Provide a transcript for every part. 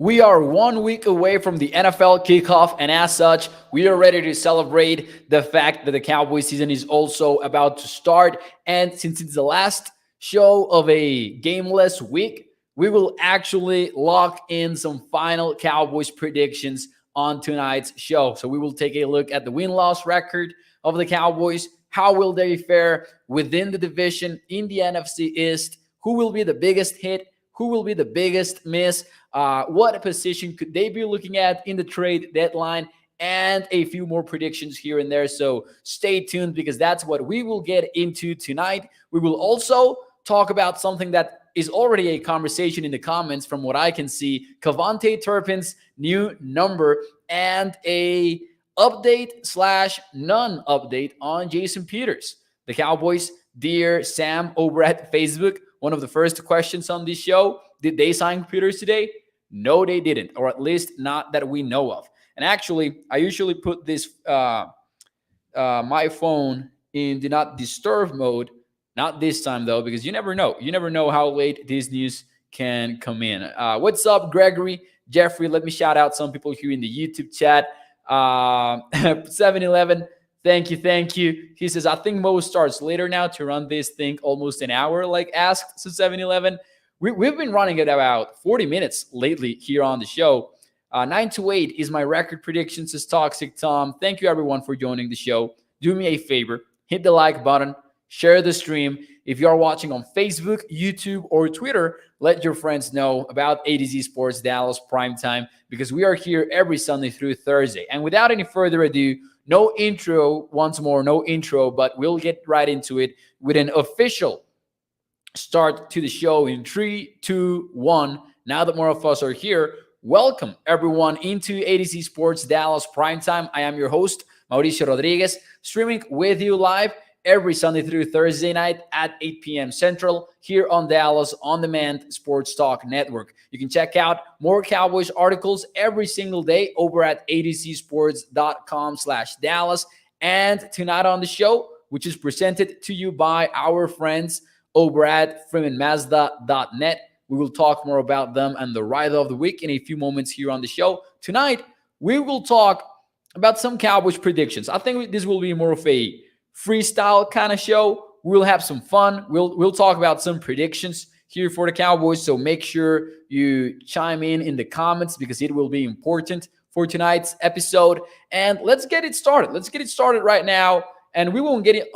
We are 1 week away from the NFL kickoff, and as such, we are ready to celebrate the fact that the Cowboys season is also about to start. And since it's the last show of a gameless week, we will actually lock in some final Cowboys predictions on tonight's show. So we will take a look at the win-loss record of the Cowboys. How will they fare within the division in the NFC East? Who will be the biggest hit? Who will be the biggest miss? What position could they be looking at in the trade deadline? And a few more predictions here and there. So stay tuned because that's what we will get into tonight. We will also talk about something that is already a conversation in the comments from what I can see. Cavante Turpin's new number and a update slash non-update on Jason Peters. The Cowboys, dear Sam over at Facebook, one of the first questions on this show, did they sign Peters today? No, they didn't, or at least not that we know of. And actually, I usually put this my phone in do not disturb mode. Not this time though, because you never know. You never know how late this news can come in. What's up, Gregory, Jeffrey? Let me shout out some people here in the YouTube chat. 7-Eleven. Thank you. He says, I think Mo starts later now to run this thing almost an hour, like asked. So 7-Eleven. We've been running at about 40 minutes lately here on the show. 9 to 8 is my record prediction, says Toxic Tom. Thank you, everyone, for joining the show. Do me a favor. Hit the like button. Share the stream. If you are watching on Facebook, YouTube, or Twitter, let your friends know about A to Z Sports Dallas Primetime because we are here every Sunday through Thursday. And without any further ado, no intro, but we'll get right into it with an official start to the show in 3, 2, 1. Now that more of us are here, welcome everyone into A to Z Sports Dallas Primetime. I am your host, Mauricio Rodriguez, streaming with you live every Sunday through Thursday night at 8 p.m. Central here on Dallas On Demand Sports Talk Network. You can check out more Cowboys articles every single day over at atozsports.com/Dallas. And tonight on the show, which is presented to you by our friends over at freemanmazda.net. We will talk more about them and the ride of the week in a few moments here on the show. Tonight, we will talk about some Cowboys predictions. I think this will be more of a freestyle kind of show. We'll have some fun. We'll talk about some predictions here for the Cowboys. So make sure you chime in the comments because it will be important for tonight's episode. And let's get it started. Let's get it started right now. And we won't get it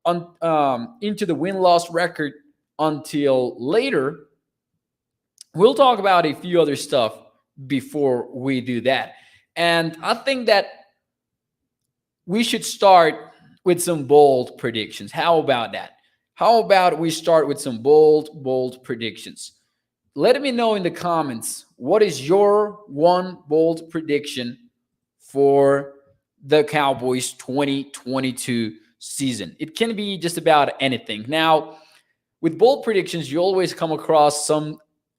into the win-loss record until later. We'll talk about a few other stuff before we do that. And I think that we should start with some bold predictions. How about that? How about we start with some bold predictions? Let me know in the comments, what is your one bold prediction for the Cowboys 2022 season? It can be just about anything. Now, with bold predictions, you always come across some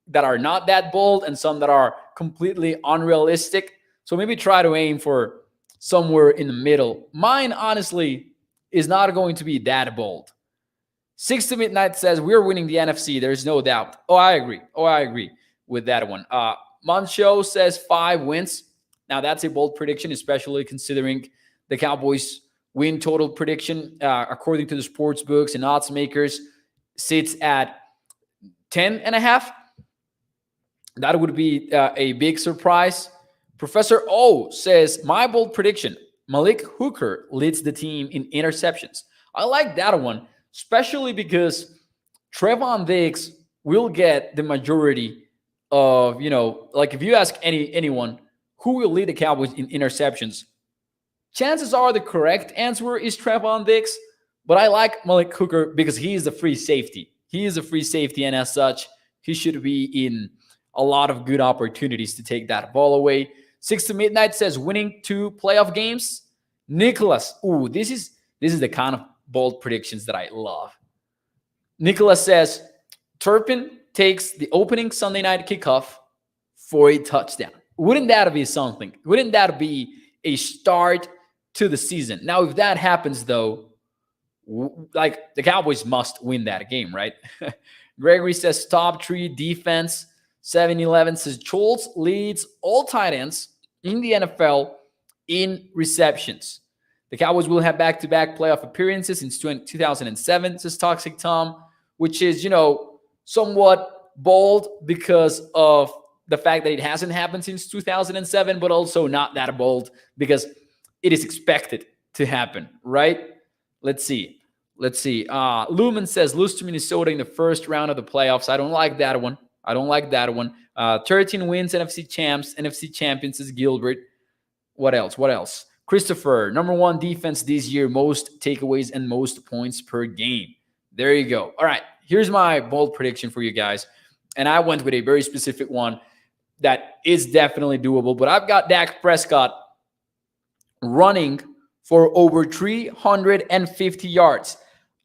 that are not that bold and some that are completely unrealistic. So maybe try to aim for somewhere in the middle. Mine, honestly, is not going to be that bold. 6 to Midnight says we're winning the NFC. There's no doubt. I agree with that one. Moncho says 5 wins. Now that's a bold prediction, especially considering the Cowboys win total prediction, according to the sports books and odds makers, sits at 10.5. That would be a big surprise. Professor O says my bold prediction, Malik Hooker leads the team in interceptions. I like that one, especially because Trevon Diggs will get the majority of, like if you ask anyone who will lead the Cowboys in interceptions, chances are the correct answer is Trevon Diggs, but I like Malik Hooker because he is the free safety. And as such, he should be in a lot of good opportunities to take that ball away. 6 to Midnight says winning 2 playoff games. Nicholas, this is the kind of bold predictions that I love. Nicholas says Turpin takes the opening Sunday night kickoff for a touchdown. Wouldn't that be something? Wouldn't that be a start to the season? Now, if that happens, though, like the Cowboys must win that game, right? Gregory says top 3 defense. 711 says Schultz leads all tight ends in the NFL in receptions. The Cowboys will have back-to-back playoff appearances since 2007, says Toxic Tom, which is, somewhat bold because of the fact that it hasn't happened since 2007, but also not that bold because it is expected to happen, right? Let's see. Lumen says lose to Minnesota in the first round of the playoffs. I don't like that one. 13 wins, NFC champions is Gilbert. What else? Christopher, number one defense this year, most takeaways and most points per game. There you go. All right, here's my bold prediction for you guys. And I went with a very specific one that is definitely doable. But I've got Dak Prescott running for over 350 yards.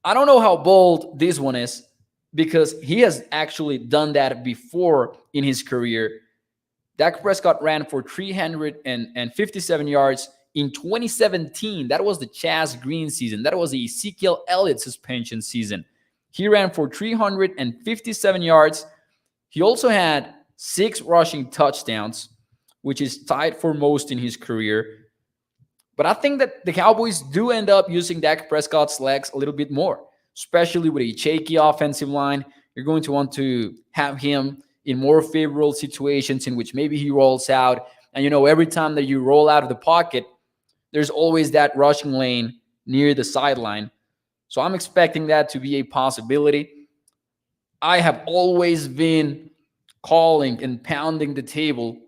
I don't know how bold this one is because he has actually done that before in his career. Dak Prescott ran for 357 yards in 2017. That was the Chaz Green season. That was the Ezekiel Elliott suspension season. He ran for 357 yards. He also had 6 rushing touchdowns, which is tied for most in his career. But I think that the Cowboys do end up using Dak Prescott's legs a little bit more, especially with a shaky offensive line. You're going to want to have him in more favorable situations in which maybe he rolls out. And, every time that you roll out of the pocket, there's always that rushing lane near the sideline. So I'm expecting that to be a possibility. I have always been calling and pounding the table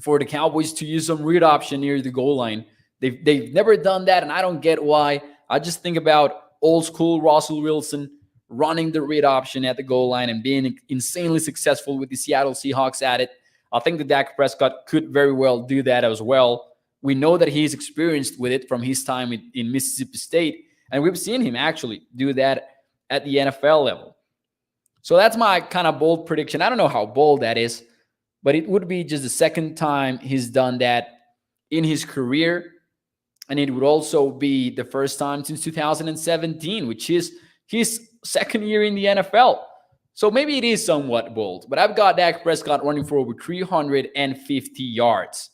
for the Cowboys to use some read option near the goal line. They've never done that, and I don't get why. I just think about old school Russell Wilson running the read option at the goal line and being insanely successful with the Seattle Seahawks at it. I think that Dak Prescott could very well do that as well. We know that he's experienced with it from his time in Mississippi State, and we've seen him actually do that at the NFL level. So that's my kind of bold prediction. I don't know how bold that is, but it would be just the second time he's done that in his career. And it would also be the first time since 2017, which is his second year in the NFL. So maybe it is somewhat bold, but I've got Dak Prescott running for over 350 yards.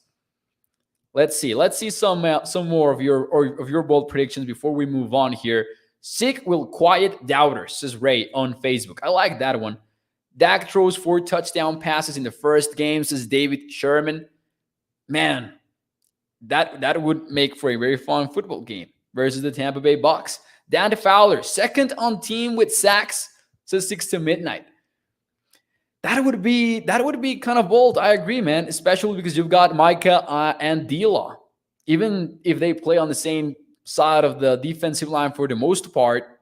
Let's see some more of your bold predictions before we move on here. Sick will quiet doubters, says Ray on Facebook. I like that one. Dak throws 4 touchdown passes in the first game, says David Sherman. Man, that would make for a very fun football game versus the Tampa Bay Bucks. Dante Fowler, second on team with sacks, says 6 to midnight. That would be kind of bold. I agree, man, especially because you've got Micah and D-Law. Even if they play on the same side of the defensive line for the most part,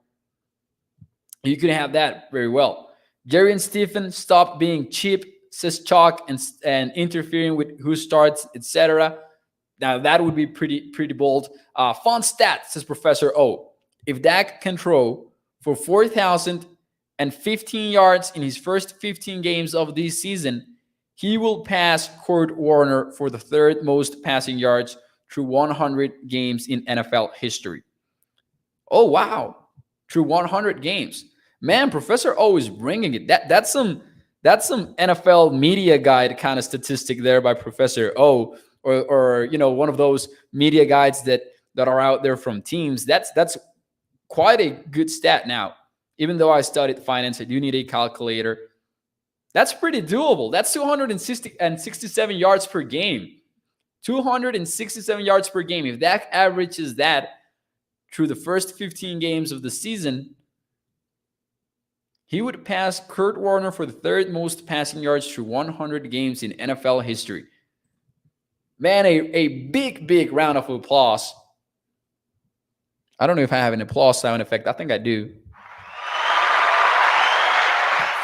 you could have that very well. Jerry and Stephen, stop being cheap, says Chalk, and interfering with who starts, etc. Now, that would be pretty bold. Fun stat, says Professor O. If Dak can throw for 4,015 yards in his first 15 games of this season, he will pass Kurt Warner for the 3rd most passing yards through 100 games in NFL history. Oh, wow. Through 100 games. Man, Professor O is bringing it. That's some NFL media guide kind of statistic there by Professor O. Or one of those media guides that are out there from teams. That's quite a good stat. Now, even though I studied finance, I do need a calculator. That's pretty doable. That's 267 yards per game. 267 yards per game. If Dak averages that through the first 15 games of the season, he would pass Kurt Warner for the 3rd most passing yards through 100 games in NFL history. Man, a big round of applause. I don't know if I have an applause sound effect. I think I do.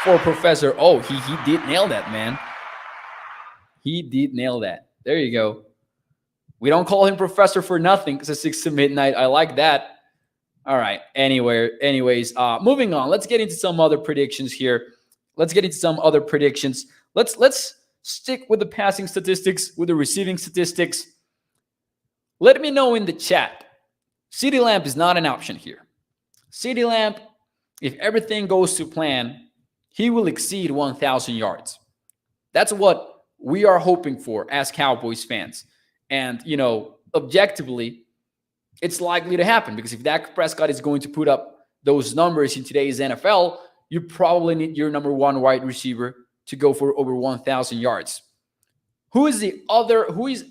For Professor O. He did nail that, man. He did nail that. There you go. We don't call him Professor for nothing because it's 6 to midnight. I like that. All right. Anyways, moving on. Let's get into some other predictions here. Let's stick with the passing statistics, with the receiving statistics. Let me know in the chat. CeeDee Lamb is not an option here. CeeDee Lamb, if everything goes to plan, he will exceed 1,000 yards. That's what we are hoping for as Cowboys fans. And, objectively, it's likely to happen because if Dak Prescott is going to put up those numbers in today's NFL, you probably need your number one wide receiver to go for over 1,000 yards. Who is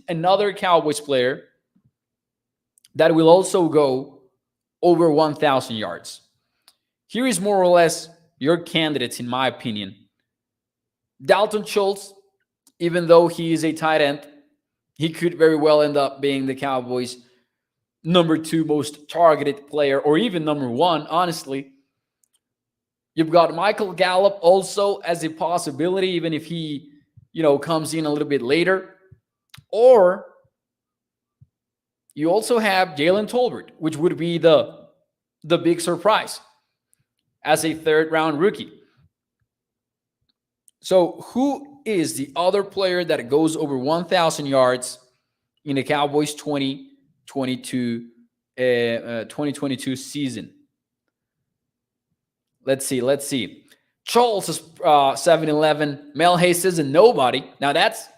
another Cowboys player that will also go over 1,000 yards? Here is more or less your candidates, in my opinion. Dalton Schultz, even though he is a tight end, he could very well end up being the Cowboys' number 2 most targeted player, or even number 1, honestly. You've got Michael Gallup also as a possibility, even if he, comes in a little bit later. Or you also have Jalen Tolbert, which would be the big surprise as a 3rd-round rookie. So who is the other player that goes over 1,000 yards in the Cowboys 2022 season? Let's see. Charles is 7-11. Mel Hayes says a nobody. Now that's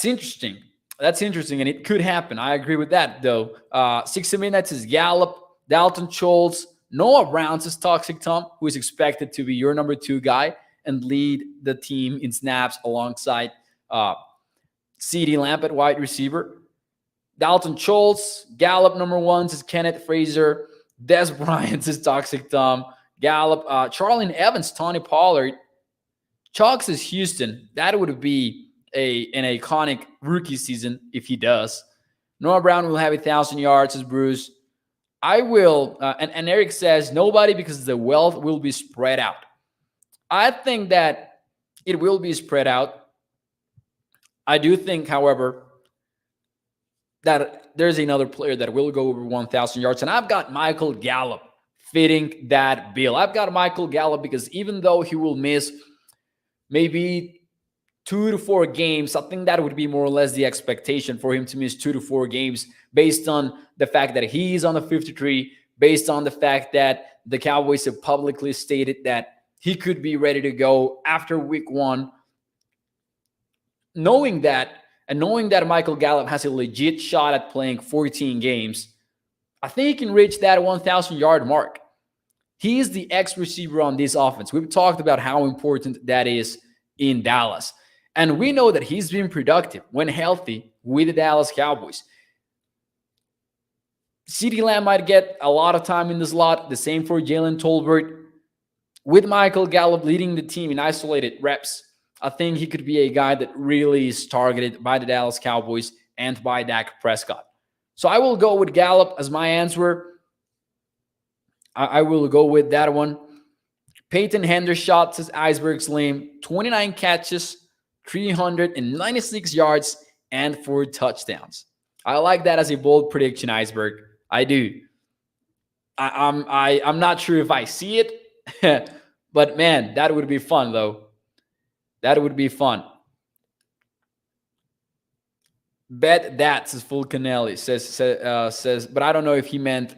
interesting. That's interesting, and it could happen. I agree with that, though. 60 Minutes is Gallup, Dalton Schultz, Noah Brown says Toxic Tom, who is expected to be your number 2 guy and lead the team in snaps alongside CeeDee Lamb at wide receiver. Dalton Schultz, Gallup number 1 says Kenneth Frazier, Des Bryant says Toxic Tom, Gallup, Charlene Evans, Tony Pollard, Chalk says Houston. That would be an iconic rookie season if he does. Noah Brown will have 1,000 yards, says Bruce. I will, and Eric says nobody because the wealth will be spread out. I think that it will be spread out. I do think, however, that there's another player that will go over 1,000 yards, and I've got Michael Gallup fitting that bill. I've got Michael Gallup because even though he will miss maybe 2 to 4 games, I think that would be more or less the expectation for him to miss 2 to 4 games based on the fact that he's on the 53, based on the fact that the Cowboys have publicly stated that he could be ready to go after week 1. Knowing that Michael Gallup has a legit shot at playing 14 games, I think he can reach that 1,000-yard mark. He is the X receiver on this offense. We've talked about how important that is in Dallas. And we know that he's been productive when healthy with the Dallas Cowboys. CeeDee Lamb might get a lot of time in the slot. The same for Jalen Tolbert. With Michael Gallup leading the team in isolated reps, I think he could be a guy that really is targeted by the Dallas Cowboys and by Dak Prescott. So I will go with Gallup as my answer. I will go with that one. Peyton Hendershot says Iceberg Slim, 29 catches, 396 yards, and 4 touchdowns. I like that as a bold prediction, Iceberg. I do. I'm not sure if I see it, but man, that would be fun, though. That would be fun. Bet that, says Fulcanelli, says, but I don't know if he meant,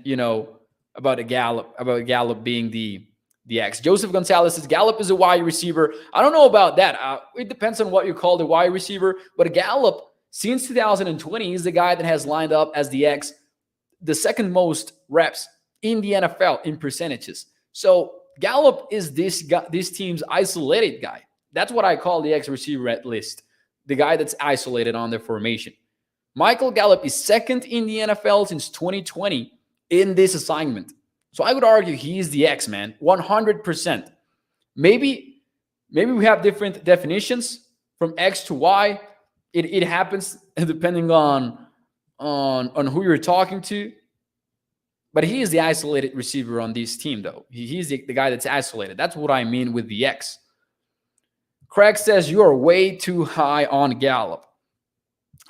about Gallup being the X. Joseph Gonzalez says Gallup is a wide receiver. I don't know about that. It depends on what you call the wide receiver, but Gallup, since 2020, is the guy that has lined up as the X, the second most reps in the NFL in percentages. So Gallup is this team's isolated guy. That's what I call the X receiver at list, the guy that's isolated on their formation. Michael Gallup is second in the NFL since 2020 in this assignment. So I would argue he's the X, man, 100%. Maybe we have different definitions from X to Y. It happens depending on who you're talking to. But he is the isolated receiver on this team, though. He's the guy that's isolated. That's what I mean with the X. Craig says you are way too high on Gallup.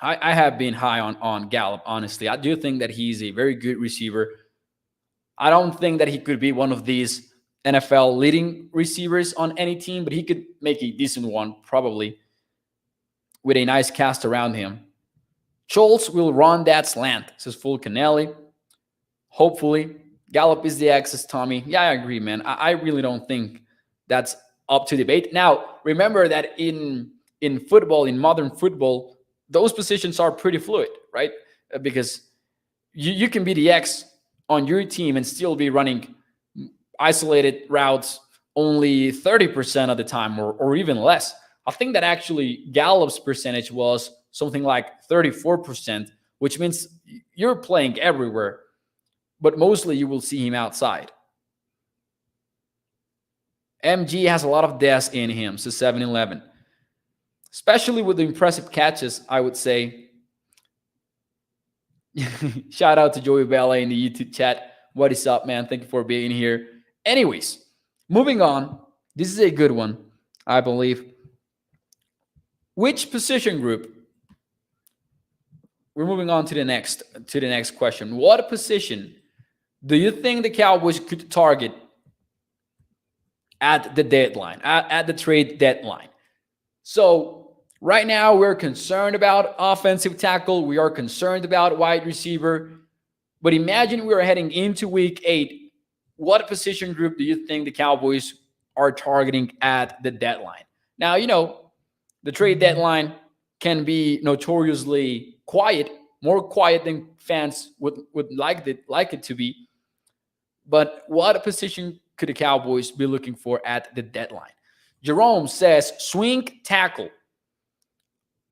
I have been high on Gallup, honestly. I do think that he's a very good receiver. I don't think that he could be one of these NFL leading receivers on any team, but he could make a decent one, probably, with a nice cast around him. Schultz will run that slant, says Fulcanelli. Hopefully. Gallup is the X, says Tommy. Yeah, I agree, man. I really don't think that's up to debate. Now, remember that in in football, in modern football, those positions are pretty fluid, right? Because you can be the X on your team and still be running isolated routes only 30% of the time, or even less. I think that actually Gallup's percentage was something like 34%, which means you're playing everywhere, but mostly you will see him outside. MG has a lot of deaths in him, so 7-11. Especially with the impressive catches, I would say. Shout out to Joey Ballet in the YouTube chat. What is up, man? Thank you for being here. Anyways, moving on. This is a good one, I believe. Which position group? We're moving on to the next question. What position do you think the Cowboys could target at the deadline, at the trade deadline? So right now we're concerned about offensive tackle. We are concerned about wide receiver. But imagine we're heading into week 8. What position group do you think the Cowboys are targeting at the deadline? Now, the trade deadline can be notoriously quiet, more quiet than fans would like it to be. But what position could the Cowboys be looking for at the deadline? Jerome says swing tackle.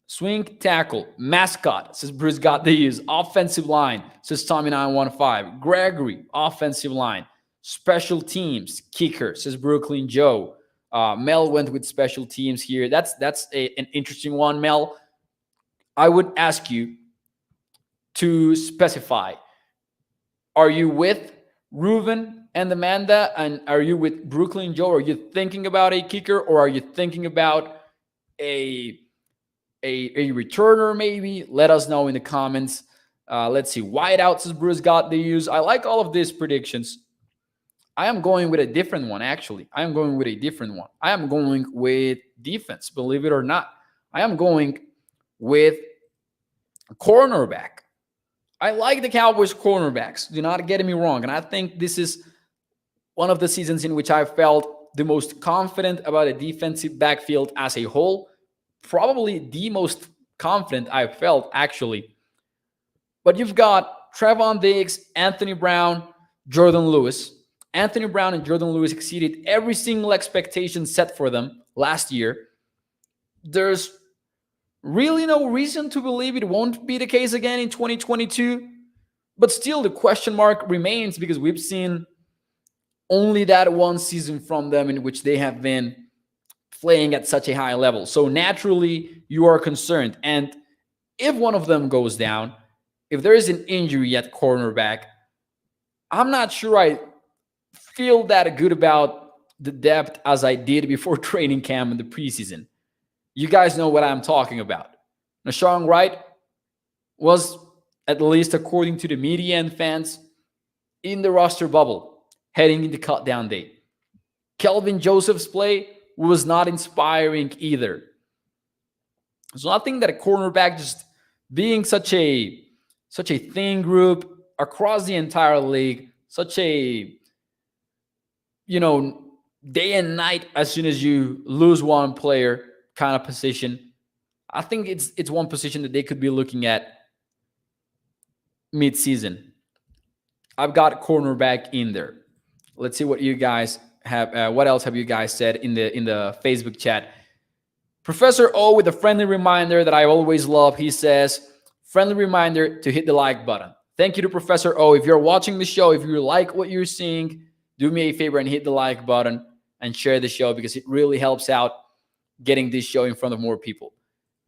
Swing tackle. Mascot, says Bruce got these. Offensive line, says Tommy915. Gregory, offensive line. Special teams, kicker, says Brooklyn Joe. Mel went with special teams here. That's an interesting one, Mel. I would ask you to specify. Are you with Reuven and Amanda, and are you with Brooklyn Joe? Are you thinking about a kicker, or are you thinking about a returner maybe? Let us know in the comments. Let's see. Wideouts, says Bruce got the use. I like all of these predictions. I am going with a different one, actually. I am going with defense, believe it or not. I am going with cornerback. I like the Cowboys cornerbacks. Do not get me wrong. And I think this is one of the seasons in which I felt the most confident about a defensive backfield as a whole. Probably the most confident I've felt, actually. But you've got Trevon Diggs, Anthony Brown, Jordan Lewis. Anthony Brown and Jordan Lewis exceeded every single expectation set for them last year. There's really no reason to believe it won't be the case again in 2022. But still, the question mark remains because we've seen only that one season from them in which they have been playing at such a high level. So naturally, you are concerned. And if one of them goes down, if there is an injury at cornerback, I'm not sure I feel that good about the depth as I did before training camp in the preseason. You guys know what I'm talking about. Nashon Wright was, at least according to the media and fans, in the roster bubble heading into cut-down day. Kelvin Joseph's play was not inspiring either. So I think that a cornerback just being such a thin group across the entire league, such a day and night as soon as you lose one player kind of position. I think it's one position that they could be looking at mid-season. I've got cornerback in there. Let's see what you guys have. What else have you guys said in the Facebook chat? Professor O with a friendly reminder that I always love. He says, friendly reminder to hit the like button. Thank you to Professor O. If you're watching the show, if you like what you're seeing, do me a favor and hit the like button and share the show because it really helps out getting this show in front of more people.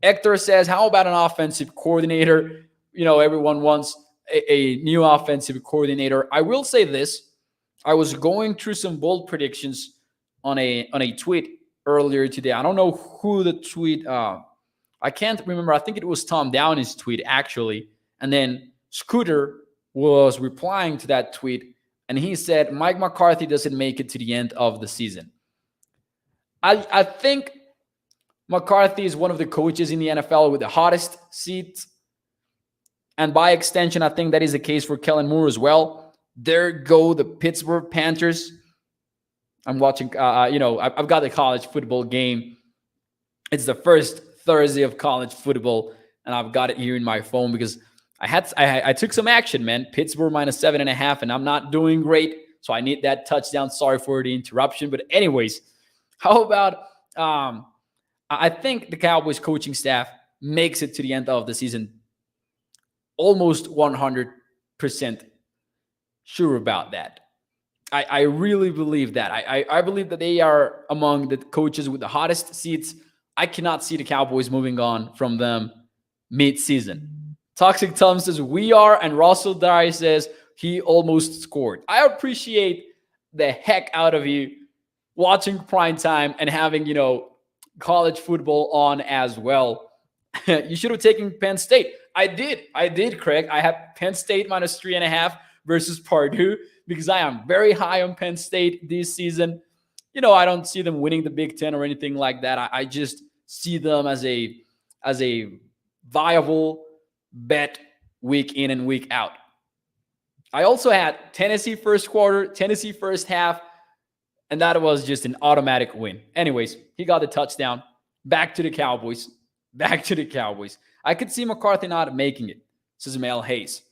Hector says, how about an offensive coordinator? Everyone wants a new offensive coordinator. I will say this. I was going through some bold predictions on a tweet earlier today. I don't know who the tweet, I can't remember. I think it was Tom Downey's tweet, actually. And then Scooter was replying to that tweet, and he said, Mike McCarthy doesn't make it to the end of the season. I think McCarthy is one of the coaches in the NFL with the hottest seat. And by extension, I think that is the case for Kellen Moore as well. There go the Pittsburgh Panthers. I'm watching, I've got the college football game. It's the first Thursday of college football, and I've got it here in my phone because I took some action, man. Pittsburgh -7.5, and I'm not doing great, so I need that touchdown. Sorry for the interruption, but anyways, how about I think the Cowboys coaching staff makes it to the end of the season almost 100% sure about that. I really believe that. I believe that they are among the coaches with the hottest seats. I cannot see the Cowboys moving on from them mid-season. Toxic Tom says, we are, and Russell Dye says, he almost scored. I appreciate the heck out of you watching prime time and having, college football on as well. You should have taken Penn State. I did, Craig. I have Penn State -3.5 versus Purdue because I am very high on Penn State this season. I don't see them winning the Big Ten or anything like that. I just see them as a viable bet week in and week out. I also had Tennessee first quarter, Tennessee first half, and that was just an automatic win. Anyways, he got the touchdown. Back to the Cowboys. I could see McCarthy not making it, says Mel Hayes.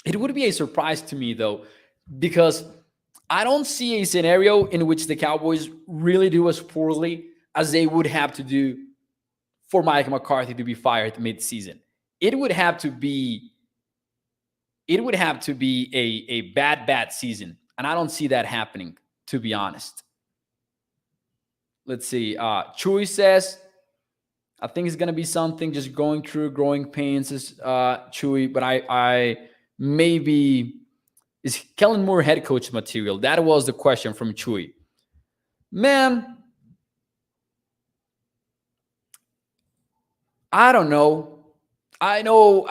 It would be a surprise to me, though, because I don't see a scenario in which the Cowboys really do as poorly as they would have to do for Mike McCarthy to be fired mid-season. It would have to be a bad season, and I don't see that happening, to be honest. Let's see. Chewy says, I think it's going to be something just going through growing pains, Chewy, but I maybe, is Kellen Moore head coach material? That was the question from Chewy. Man, I don't know. I know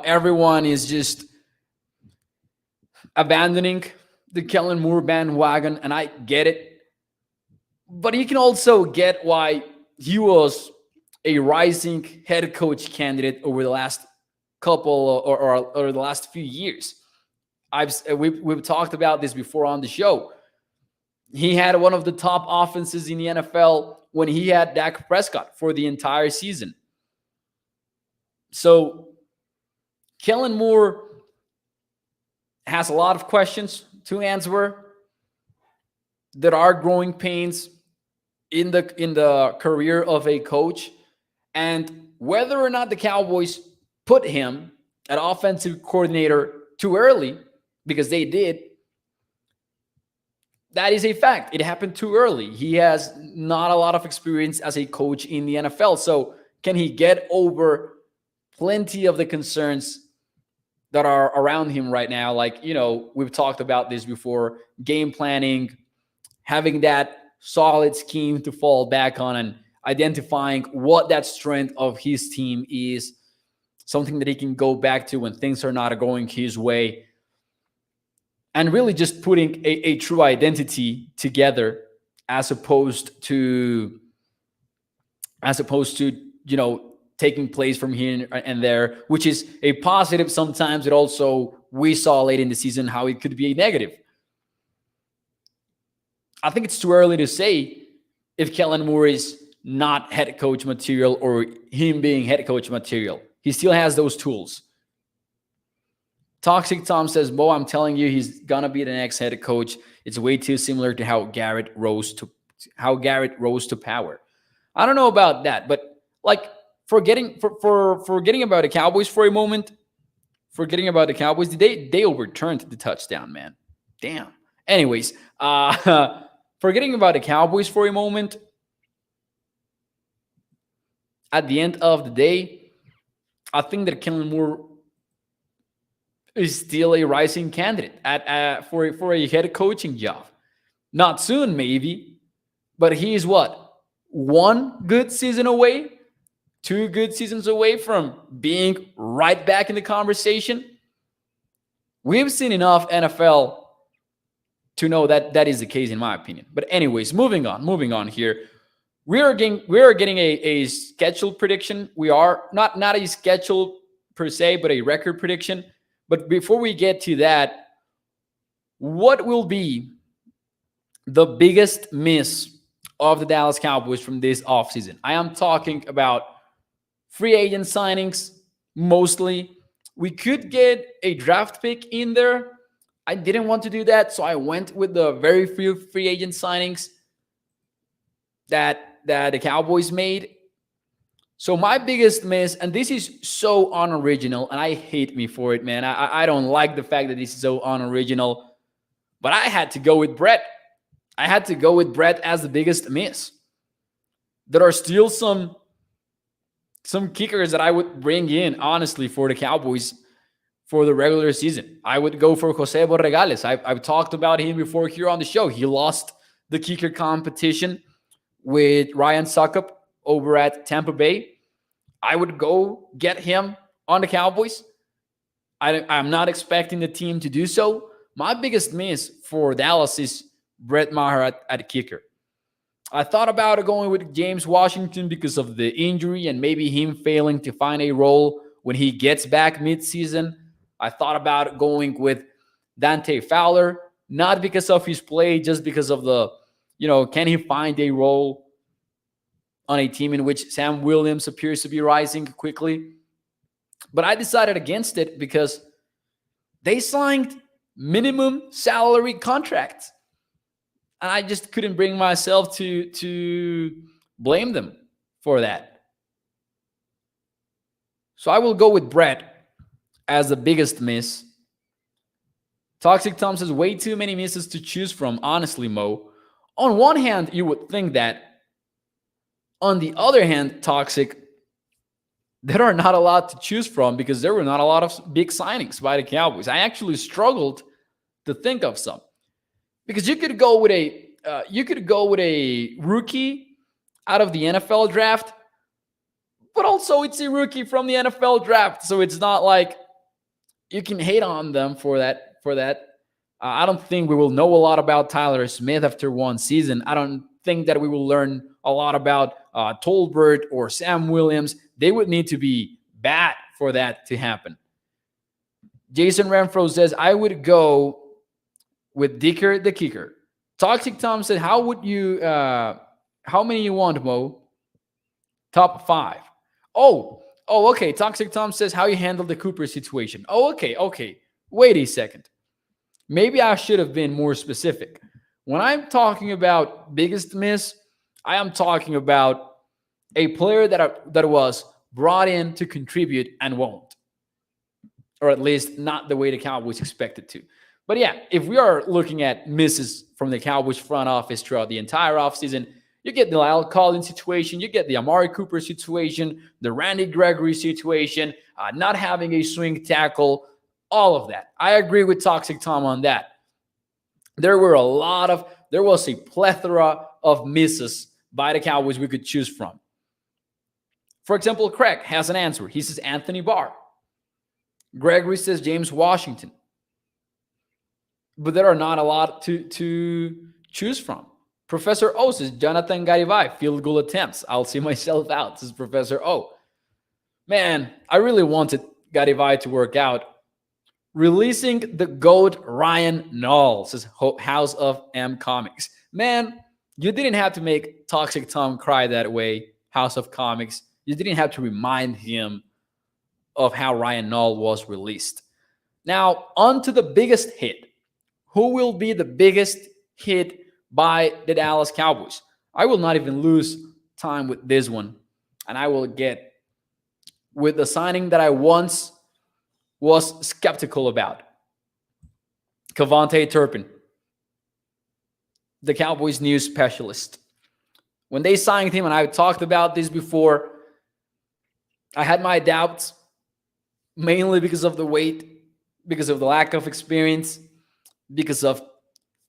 everyone is just abandoning the Kellen Moore bandwagon, and I get it. But you can also get why he was a rising head coach candidate over the last couple or the last few years. We've talked about this before on the show. He had one of the top offenses in the NFL when he had Dak Prescott for the entire season. So Kellen Moore has a lot of questions to answer. There are growing pains in the career of a coach, and whether or not the Cowboys put him at offensive coordinator too early, because they did, that is a fact. It happened too early. He has not a lot of experience as a coach in the NFL. So can he get over plenty of the concerns that are around him right now? Like, we've talked about this before, game planning, having that solid scheme to fall back on, and identifying what that strength of his team is, something that he can go back to when things are not going his way, and really just putting a true identity together as opposed to taking place from here and there, which is a positive sometimes. It also, we saw late in the season how it could be a negative. I think it's too early to say if Kellen Moore is not head coach material or him being head coach material. He still has those tools. Toxic Tom says, Bo, I'm telling you, he's going to be the next head coach. It's way too similar to how Garrett rose to power. I don't know about that, but like forgetting about the Cowboys for a moment, forgetting about the Cowboys, they overturned the touchdown, man. Damn. Anyways, forgetting about the Cowboys for a moment, at the end of the day, I think that Kellen Moore is still a rising candidate for a head coaching job. Not soon, maybe, but he is what? 1 good season away, 2 good seasons away from being right back in the conversation. We've seen enough NFL to know that is the case, in my opinion. But anyways, moving on here. We are getting a schedule prediction. We are not a schedule per se, but a record prediction. But before we get to that, what will be the biggest miss of the Dallas Cowboys from this offseason. I am talking about free agent signings mostly. We could get a draft pick in there. I didn't want to do that, so I went with the very few free agent signings that the Cowboys made. So my biggest miss, and this is so unoriginal, and I hate me for it, man. I don't like the fact that this is so unoriginal, but I had to go with Brett. I had to go with Brett as the biggest miss. There are still some kickers that I would bring in, honestly, for the Cowboys for the regular season. I would go for Jose Borregales. I've talked about him before here on the show. He lost the kicker competition with Ryan Suckup over at Tampa Bay. I would go get him on the Cowboys. I'm not expecting the team to do so. My biggest miss for Dallas is Brett Maher at kicker. I thought about going with James Washington because of the injury and maybe him failing to find a role when he gets back midseason. I thought about going with Dante Fowler, not because of his play, just because of can he find a role on a team in which Sam Williams appears to be rising quickly. But I decided against it because they signed minimum salary contracts. And I just couldn't bring myself to blame them for that. So I will go with Brett as the biggest miss. Toxic Tom says way too many misses to choose from, honestly, Mo. On one hand, you would think that. On the other hand, Toxic, there are not a lot to choose from because there were not a lot of big signings by the Cowboys. I actually struggled to think of some because you could go with a rookie out of the NFL draft, but also it's a rookie from the NFL draft, so it's not like you can hate on them for that. I don't think we will know a lot about Tyler Smith after one season. I don't think that we will learn a lot about Tolbert or Sam Williams. They would need to be bad for that to happen. Jason Renfro says, I would go with Dicker the kicker. Toxic Tom said, how many you want, Mo? Top 5. Oh, okay. Toxic Tom says, how you handle the Cooper situation. Oh, okay. Wait a second. Maybe I should have been more specific. When I'm talking about biggest miss, I am talking about a player that was brought in to contribute and won't. Or at least not the way the Cowboys expected to. But yeah, if we are looking at misses from the Cowboys front office throughout the entire offseason, you get the Lyle Collins situation, you get the Amari Cooper situation, the Randy Gregory situation, not having a swing tackle, all of that. I agree with Toxic Tom on that. There was a plethora of misses by the Cowboys we could choose from. For example, Craig has an answer. He says Anthony Barr. Gregory says James Washington. But there are not a lot to choose from. Professor O says Jonathan Garibay, field goal attempts. I'll see myself out, says Professor O. Man, I really wanted Garibay to work out. Releasing the GOAT Ryan Nall, says House of M Comics. Man, you didn't have to make Toxic Tom cry that way, House of Comics. You didn't have to remind him of how Ryan Nall was released. Now, on to the biggest hit. Who will be the biggest hit by the Dallas Cowboys? I will not even lose time with this one, and I will get with the signing that I once was skeptical about. Kevontae Turpin, the Cowboys news specialist. When they signed him, and I've talked about this before, I had my doubts, mainly because of the weight, because of the lack of experience, because of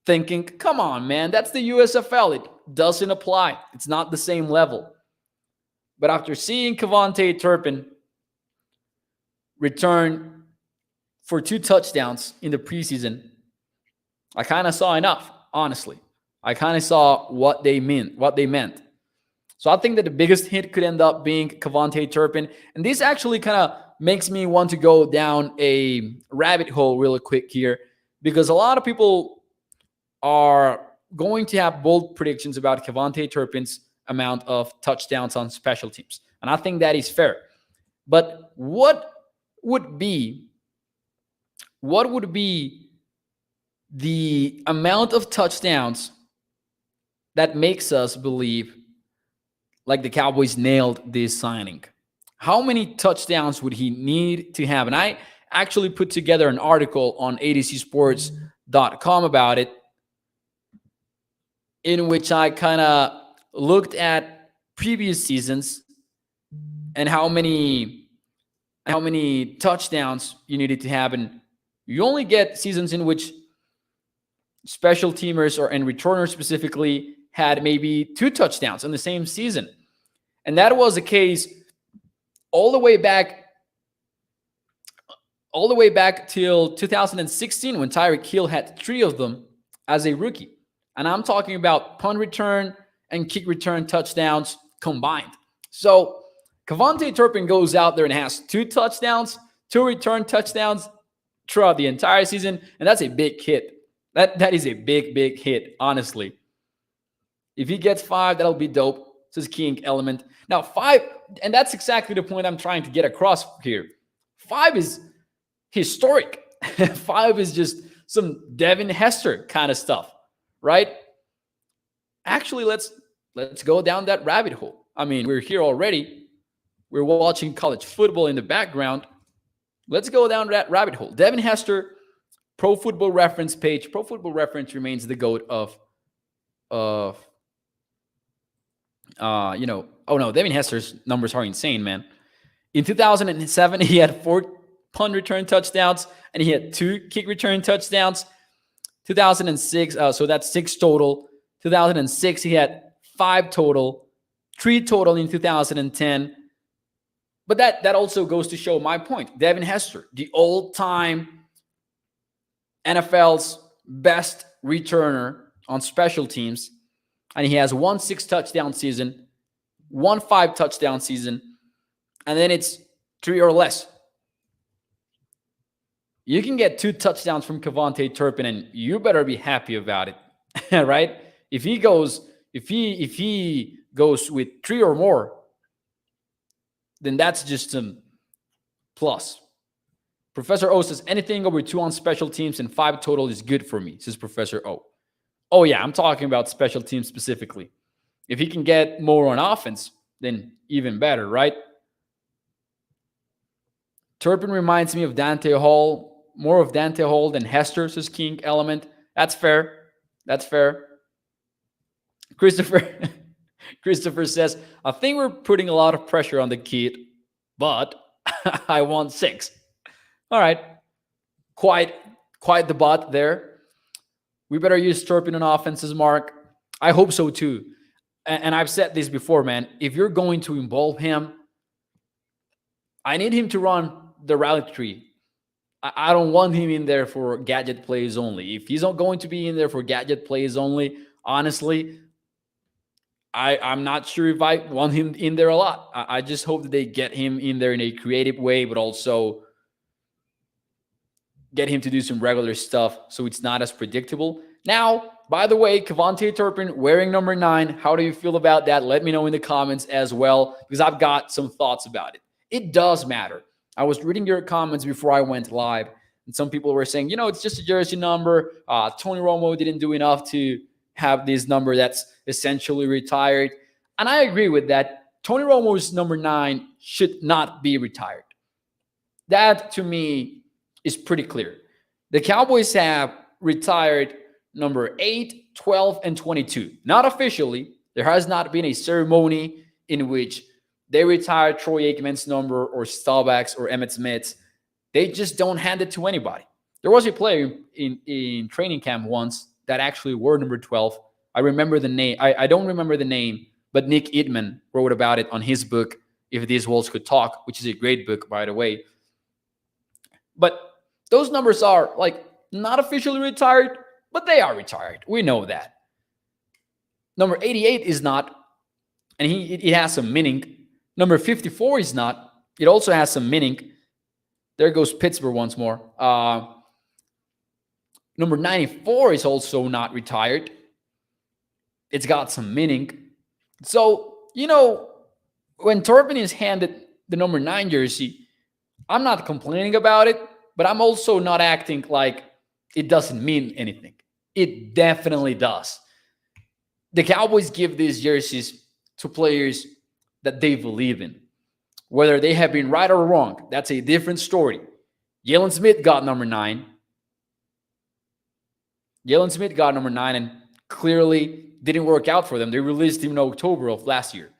thinking, come on, man, that's the USFL. It doesn't apply. It's not the same level. But after seeing Kevontae Turpin return for 2 touchdowns in the preseason, I kind of saw enough, honestly. I kind of saw what they meant. So I think that the biggest hit could end up being Kevontae Turpin. And this actually kind of makes me want to go down a rabbit hole real quick here, because a lot of people are going to have bold predictions about Kevontae Turpin's amount of touchdowns on special teams. And I think that is fair. But would be what would be the amount of touchdowns that makes us believe like the Cowboys nailed this signing? How many touchdowns would he need to have? And I actually put together an article on adcsports.com about it, in which I kind of looked at previous seasons and how many touchdowns you needed to have. And you only get seasons in which special teamers and returners specifically had maybe 2 touchdowns in the same season. And that was the case all the way back till 2016 when Tyreek Hill had 3 of them as a rookie. And I'm talking about punt return and kick return touchdowns combined. So Kevontae Turpin goes out there and has 2 touchdowns, 2 return touchdowns throughout the entire season. And that's a big hit. That is a big hit, honestly. If he gets 5, that'll be dope. This is key element. Now 5, and that's exactly the point I'm trying to get across here. 5 is historic. 5 is just some Devin Hester kind of stuff, right? Actually, let's go down that rabbit hole. I mean, we're here already. We're watching college football in the background. Let's go down that rabbit hole. Devin Hester, Pro Football Reference page. Pro Football Reference remains the GOAT of Devin Hester's numbers are insane, man. In 2007, he had 4 punt return touchdowns and he had 2 kick return touchdowns. 2006, so that's 6 total. 2006, he had 5 total, 3 total in 2010. But that also goes to show my point. Devin Hester, the all-time NFL's best returner on special teams, and he has 1 6-touchdown season, 1 5-touchdown season, and then it's 3 or less. You can get 2 touchdowns from Kevontae Turpin, and you better be happy about it, right? If he goes with 3 or more, then that's just some plus. Professor O says anything over 2 on special teams and 5 total is good for me, says Professor O. Oh yeah, I'm talking about special teams specifically. If he can get more on offense, then even better, right? Turpin reminds me of Dante Hall, more of Dante Hall than Hester, says King Element. That's fair. Christopher says, I think we're putting a lot of pressure on the kid, but I want 6. All right. Quite the bot there. We better use Turpin on offenses, Mark. I hope so too. And I've said this before, man. If you're going to involve him, I need him to run the route tree. I don't want him in there for gadget plays only. If he's not going to be in there for gadget plays only, honestly, I'm not sure if I want him in there a lot. I just hope that they get him in there in a creative way, but also get him to do some regular stuff so it's not as predictable. Now, by the way, Kevontae Turpin wearing number 9. How do you feel about that? Let me know in the comments as well, because I've got some thoughts about it. It does matter. I was reading your comments before I went live, and some people were saying, it's just a jersey number. Tony Romo didn't do enough to have this number that's essentially retired. And I agree with that. Tony Romo's number 9 should not be retired. That, to me, is pretty clear. The Cowboys have retired number 8, 12, and 22. Not officially. There has not been a ceremony in which they retired Troy Aikman's number or Staubach's or Emmitt Smith's. They just don't hand it to anybody. There was a player in training camp once that actually wore number 12. I remember the name. I don't remember the name, but Nick Idman wrote about it on his book, If These Walls Could Talk, which is a great book, by the way. But those numbers are not officially retired, but they are retired. We know that. Number 88 is not, and it has some meaning. Number 54 is not. It also has some meaning. There goes Pittsburgh once more. Number 94 is also not retired. It's got some meaning. So, when Turpin is handed the number 9 jersey, I'm not complaining about it, but I'm also not acting like it doesn't mean anything. It definitely does. The Cowboys give these jerseys to players that they believe in. Whether they have been right or wrong, that's a different story. Jalen Smith got number 9. Jalen Smith got number 9 and clearly didn't work out for them. They released him in October of last year.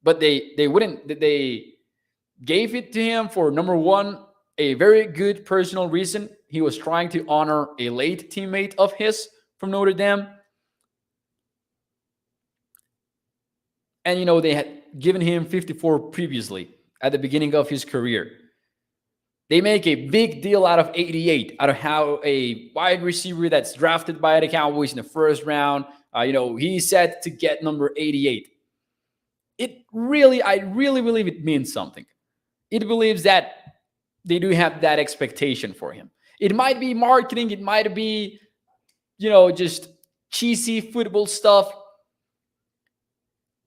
But they gave it to him for number 1, a very good personal reason. He was trying to honor a late teammate of his from Notre Dame. And, they had given him 54 previously at the beginning of his career. They make a big deal out of 88, out of how a wide receiver that's drafted by the Cowboys in the first round, he's set to get number 88. I really believe it means something. It believes that they do have that expectation for him. It might be marketing. It might be, just cheesy football stuff.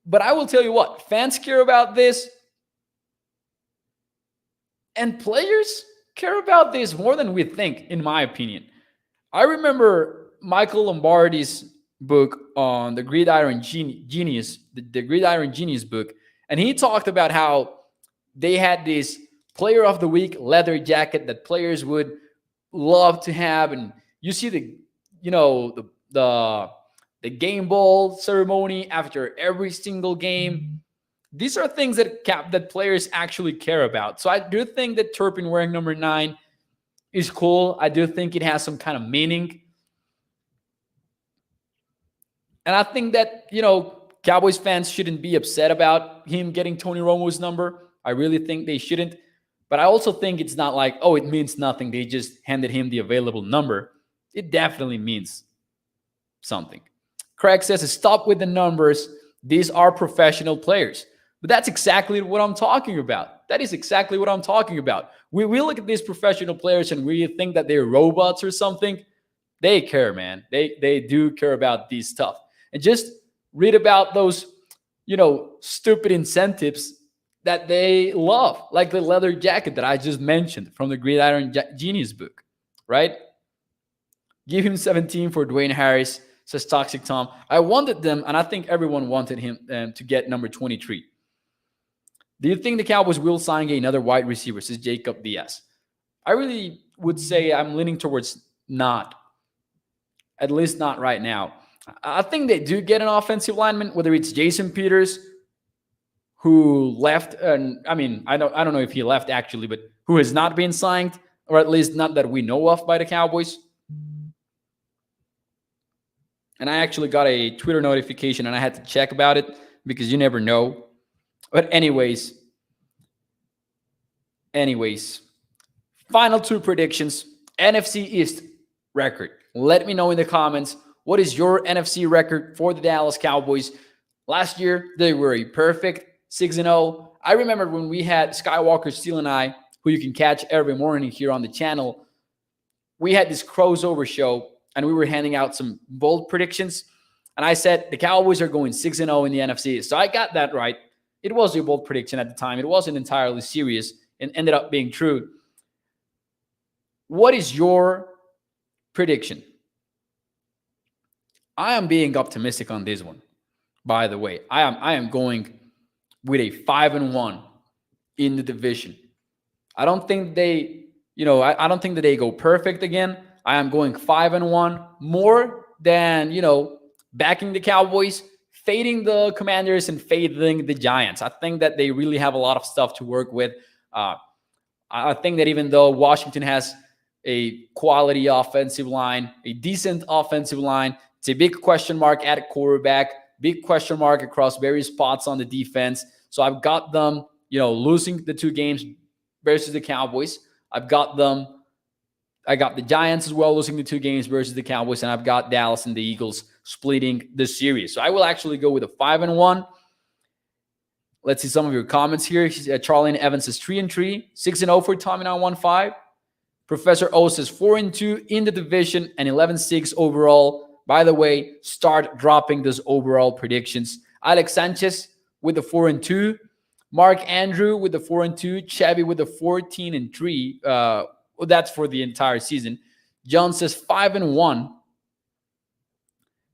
But I will tell you what, fans care about this. And players care about this more than we think, in my opinion. I remember Michael Lombardi's book on the Gridiron Genius, the Gridiron Genius book, and he talked about how they had this Player of the Week leather jacket that players would love to have, and you see the game ball ceremony after every single game. These are things that players actually care about. So I do think that Turpin wearing number 9 is cool. I do think it has some kind of meaning. And I think that, Cowboys fans shouldn't be upset about him getting Tony Romo's number. I really think they shouldn't. But I also think it's not like, oh, it means nothing. They just handed him the available number. It definitely means something. Craig says, stop with the numbers. These are professional players. But that's exactly what I'm talking about. That is exactly what I'm talking about. We look at these professional players and we think that they're robots or something. They care, man. They do care about these stuff. And just read about those, stupid incentives that they love, like the leather jacket that I just mentioned from the Gridiron Genius book, right? Give him 17 for Dwayne Harris, says Toxic Tom. I wanted them, and I think everyone wanted him to get number 23. Do you think the Cowboys will sign another wide receiver, says Jacob Diaz? I really would say I'm leaning towards not, at least not right now. I think they do get an offensive lineman, whether it's Jason Peters, who left, and I don't know if he left actually, but who has not been signed, or at least not that we know of by the Cowboys. And I actually got a Twitter notification and I had to check about it because you never know. But anyways, final 2 predictions. NFC East record. Let me know in the comments, what is your NFC record for the Dallas Cowboys? Last year, they were a perfect 6-0. I remember when we had Skywalker Steele and I, who you can catch every morning here on the channel, we had this crossover show and we were handing out some bold predictions. And I said the Cowboys are going 6-0 in the NFC. So I got that right. It was a bold prediction at the time. It wasn't entirely serious and ended up being true. What is your prediction? I am being optimistic on this one, by the way. I am going with a 5-1 in the division. I don't think I don't think that they go perfect again. I am going 5-1 more than, backing the Cowboys, fading the Commanders and fading the Giants. I think that they really have a lot of stuff to work with. I think that even though Washington has a quality offensive line, a decent offensive line, it's a big question mark at quarterback, big question mark across various spots on the defense. So I've got them, losing the 2 games versus the Cowboys. I got the Giants as well, losing the 2 games versus the Cowboys, and I've got Dallas and the Eagles splitting the series. So I will actually go with a 5-1. Let's see some of your comments here. Charlene Evans says 3-3, 6-0 for Tommy 915. Professor O says 4-2 in the division and 11-6 overall. By the way, start dropping those overall predictions. Alex Sanchez with the 4-2, Mark Andrew with the 4-2, Chevy with the 14-3. Well, that's for the entire season. John says 5-1,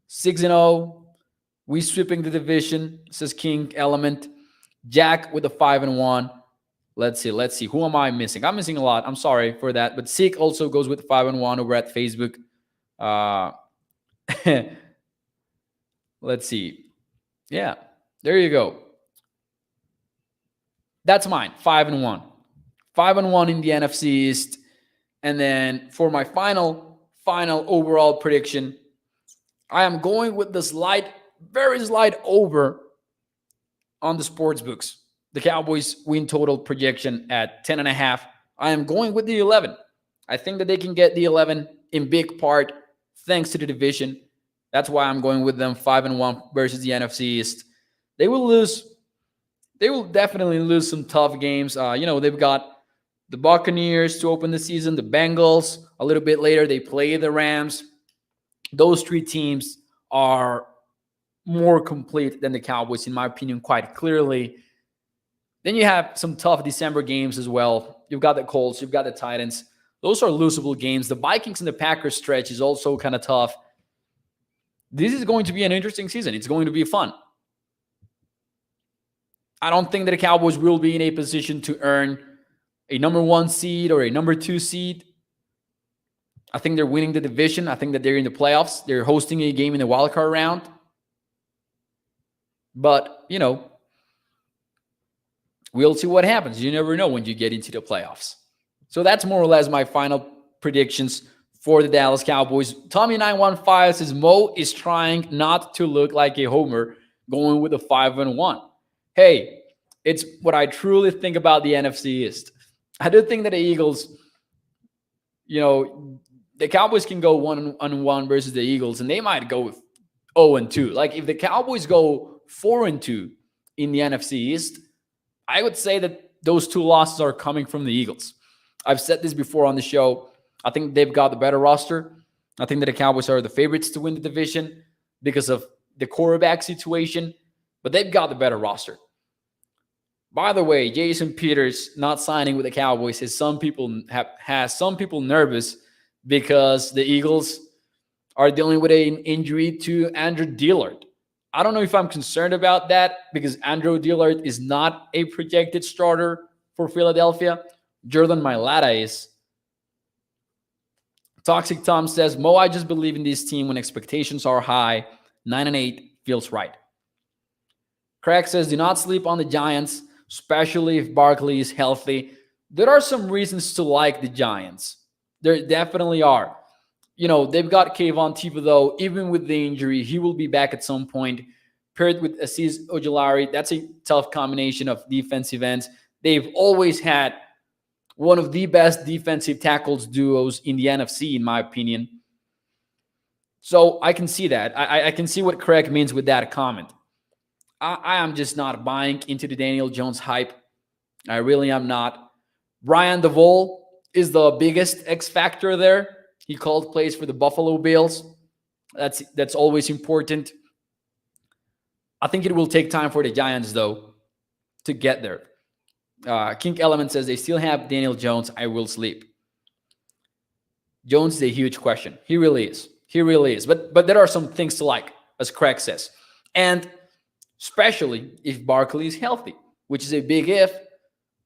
6-0. We sweeping the division, says King Element. Jack with the 5-1. Let's see. Who am I missing? I'm missing a lot. I'm sorry for that. But Seek also goes with 5-1 over at Facebook. Let's see. Yeah, there you go. That's mine. 5-1. 5-1 in the NFC East. And then for my final overall prediction, I am going with the very slight over on the sports books. The Cowboys win total projection at 10.5. I am going with the 11. I think that they can get the 11 in big part thanks to the division. That's why I'm going with them 5-1 versus the NFC East. They will lose. They will definitely lose some tough games. They've got the Buccaneers to open the season, the Bengals. A little bit later, they play the Rams. Those three teams are more complete than the Cowboys, in my opinion, quite clearly. Then you have some tough December games as well. You've got the Colts, you've got the Titans. Those are losable games. The Vikings and the Packers stretch is also kind of tough. This is going to be an interesting season. It's going to be fun. I don't think that the Cowboys will be in a position to earn a number 1 seed or a number 2 seed. I think they're winning the division. I think that they're in the playoffs. They're hosting a game in the wildcard round. But, we'll see what happens. You never know when you get into the playoffs. So that's more or less my final predictions for the Dallas Cowboys. Tommy915 says Mo is trying not to look like a homer going with a 5-1. Hey, it's what I truly think about the NFC East. I do think that the Eagles, the Cowboys can go 1-1 versus the Eagles, and they might go 0-2. Like if the Cowboys go 4-2 in the NFC East, I would say that those 2 losses are coming from the Eagles. I've said this before on the show. I think they've got the better roster. I think that the Cowboys are the favorites to win the division because of the quarterback situation, but they've got the better roster. By the way, Jason Peters not signing with the Cowboys has some people nervous because the Eagles are dealing with an injury to Andrew Dillard. I don't know if I'm concerned about that because Andrew Dillard is not a projected starter for Philadelphia. Jordan Mailata is. Toxic Tom says, Mo, I just believe in this team when expectations are high. 9-8 feels right. Craig says, do not sleep on the Giants, especially if Barkley is healthy. There are some reasons to like the Giants. There definitely are. They've got Kayvon Thibodeau. Even with the injury, he will be back at some point. Paired with Azeez Ojulari, that's a tough combination of defensive ends. They've always had one of the best defensive tackles duos in the NFC, in my opinion. So I can see that. I can see what Craig means with that comment. I am just not buying into the Daniel Jones hype. I really am not. Brian DeVol is the biggest X factor there. He called plays for the Buffalo Bills. That's always important. I think it will take time for the Giants, though, to get there. King Element says they still have Daniel Jones. I will sleep. Jones is a huge question. He really is. He really is. But there are some things to like, as Craig says. And especially if Barkley is healthy, which is a big if,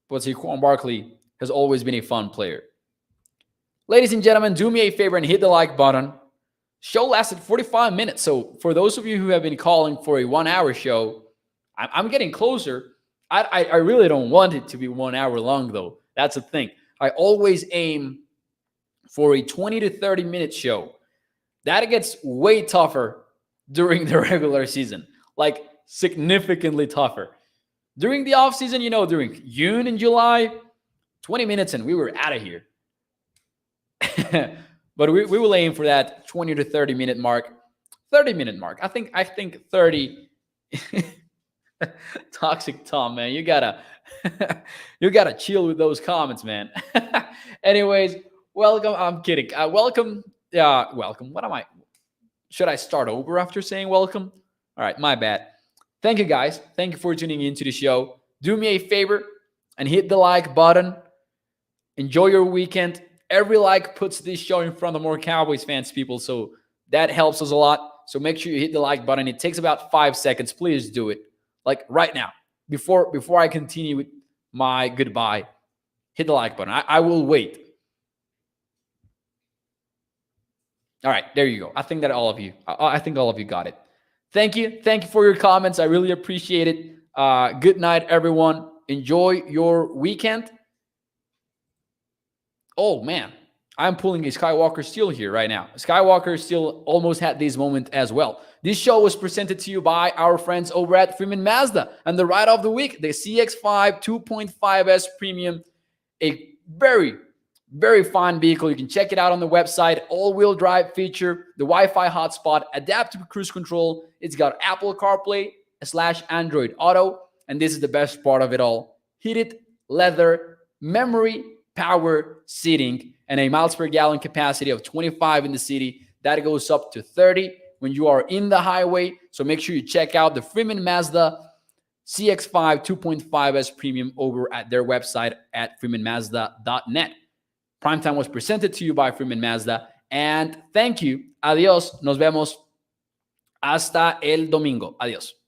but Saquon Barkley has always been a fun player. Ladies and gentlemen, do me a favor and hit the like button. Show lasted 45 minutes. So for those of you who have been calling for a 1-hour show, I'm getting closer. I really don't want it to be 1 hour long, though. That's the thing. I always aim for a 20 to 30 minute show. That gets way tougher during the regular season, like significantly tougher. During the offseason, during June and July, 20 minutes and we were out of here. But we will aim for that 20 to 30 minute mark. 30-minute mark. I think 30. Toxic Tom, man. You gotta chill with those comments, man. Anyways, welcome. I'm kidding. Welcome. Welcome. What am I? Should I start over after saying welcome? All right, my bad. Thank you guys. Thank you for tuning into the show. Do me a favor and hit the like button. Enjoy your weekend. Every like puts this show in front of more Cowboys fans, people. So that helps us a lot. So make sure you hit the like button. It takes about 5 seconds. Please do it. Like right now. Before I continue with my goodbye, hit the like button. I will wait. All right, there you go. I think all of you got it. Thank you for your comments. I really appreciate it. Good night, everyone. Enjoy your weekend. Oh man, I'm pulling a Skywalker Steel here right now. Skywalker Steel almost had this moment as well. This show was presented to you by our friends over at Freeman Mazda, and the ride of the week, the CX-5 2.5S Premium, a very fine vehicle. You can check it out on the website. All-wheel drive feature, the Wi-Fi hotspot, adaptive cruise control. It's got Apple CarPlay / Android Auto. And this is the best part of it all. Heated leather, memory, power, seating, and a miles per gallon capacity of 25 in the city. That goes up to 30 when you are in the highway. So make sure you check out the Freeman Mazda CX-5 2.5S Premium over at their website at freemanmazda.net. Primetime was presented to you by Freeman Mazda. And thank you. Adiós. Nos vemos hasta el domingo. Adiós.